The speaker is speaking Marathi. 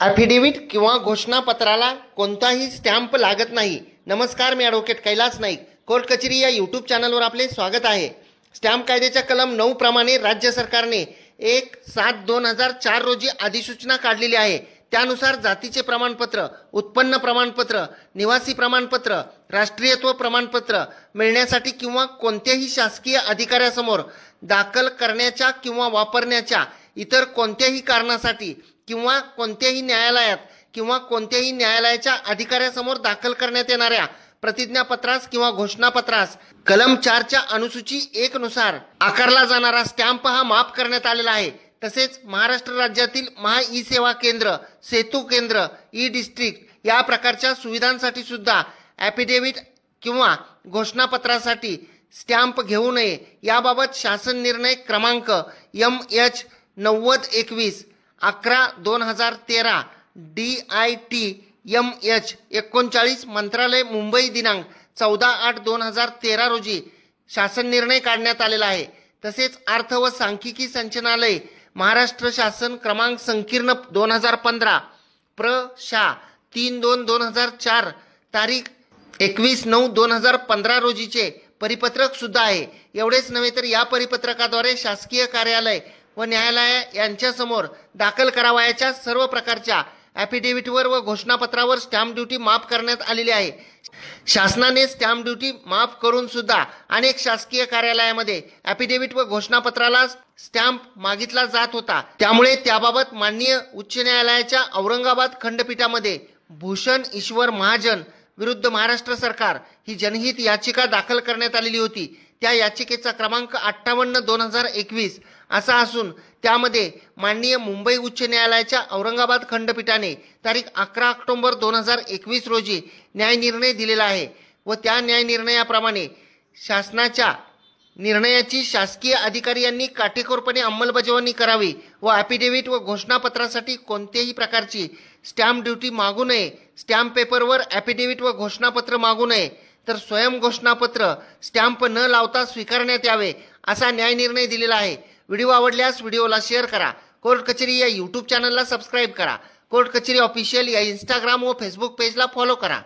ॲफिडेव्हिट किंवा घोषणापत्राला कोणताही स्टॅम्प लागत नाही। नमस्कार, मी ॲडव्होकेट कैलास नाईक, कोर्ट कचेरी या यूट्यूब चॅनलवर आपले स्वागत आहे। स्टॅम्प कायद्याच्या कलम 9 प्रमाणे राज्य सरकारने 1/7/2004 रोजी अधिसूचना काढलेली आहे। त्यानुसार जातीचे प्रमाणपत्र, उत्पन्न प्रमाणपत्र, निवासी प्रमाणपत्र, राष्ट्रीयत्व प्रमाणपत्र मिळण्यासाठी किंवा कोणत्याही शासकीय अधिकाऱ्यासमोर दाखल करण्याच्या किंवा वापरण्याच्या इतर कोणत्याही कारणासाठी किंवा कोणत्याही न्यायालयात किंवा कोणत्याही न्यायालयाच्या अधिकाऱ्यासमोर दाखल करण्यात येणाऱ्या प्रतिज्ञापत्रास किंवा घोषणापत्रास कलम 4 च्या अनुसूची 1 नुसार आकारला जाणारा स्टॅम्प हा माफ करण्यात आलेला आहे। तसेच महाराष्ट्र राज्यातील महा ई सेवा केंद्र, सेतू केंद्र, ई डिस्ट्रिक्ट या प्रकारच्या सुविधांसाठी सुद्धा ॲफिडेव्हिट किंवा घोषणापत्रासाठी स्टॅम्प घेऊ नये याबाबत शासन निर्णय क्रमांक MH 9021 11/2013 DIT MH 39 मंत्रालय मुंबई दिनांक 14/8/2013 रोजी शासन निर्णय काढण्यात आलेला आहे। तसेच अर्थ व सांख्यिकी संचालनालय महाराष्ट्र शासन क्रमांक संकीर्ण 2015 प्र शा 3/2/2004 तारीख 21/9/2015 रोजीचे परिपत्रक सुद्धा आहे। एवढेच नव्हे तर या परिपत्रकाद्वारे शासकीय कार्यालय व न्यायालय यांच्यासमोर दाखल करावयाच्या सर्व प्रकारच्या ॲफिडेव्हिटवर व घोषणापत्रावर स्टॅम्प ड्युटी माफ करण्यात आलेली आहे। शासनाने स्टॅम्प ड्युटी माफ करून सुद्धा अनेक शासकीय कार्यालयामध्ये ॲफिडेव्हिट व घोषणापत्राला स्टॅम्प मागितला जात होता। त्यामुळे त्याबाबत माननीय उच्च न्यायालयाच्या औरंगाबाद खंडपीठामध्ये भूषण ईश्वर महाजन विरुद्ध महाराष्ट्र सरकार ही जनहित याचिका दाखल करण्यात आलेली होती। त्या याचिकेचा क्रमांक 58/2021 असा असून त्यामध्ये माननीय मुंबई उच्च न्यायालयाच्या औरंगाबाद खंडपीठाने तारीख 11 ऑक्टोबर 2021 रोजी न्यायनिर्णय दिलेला आहे व त्या न्यायनिर्णयाप्रमाणे शासनाच्या निर्णयाची शासकीय अधिकारी यांनी काटेकोरपणे अंमलबजावणी करावी व ॲफिडेव्हिट व घोषणापत्रासाठी कोणत्याही प्रकारची स्टॅम्प ड्युटी मागू नये। स्टॅम्प पेपरवर ॲफिडेव्हिट व घोषणापत्र मागू नये तर स्वयं घोषणापत्र स्टॅम्प न लावता स्वीकारण्यात यावे असा न्यायनिर्णय दिलेला आहे। व्हिडिओ आवडल्यास व्हिडिओला शेअर करा। कोर्ट कचेरी या यूट्यूब चॅनलला सबस्क्राईब करा। कोर्ट कचेरी ऑफिशियल या इंस्टाग्राम व फेसबुक पेजला फॉलो करा।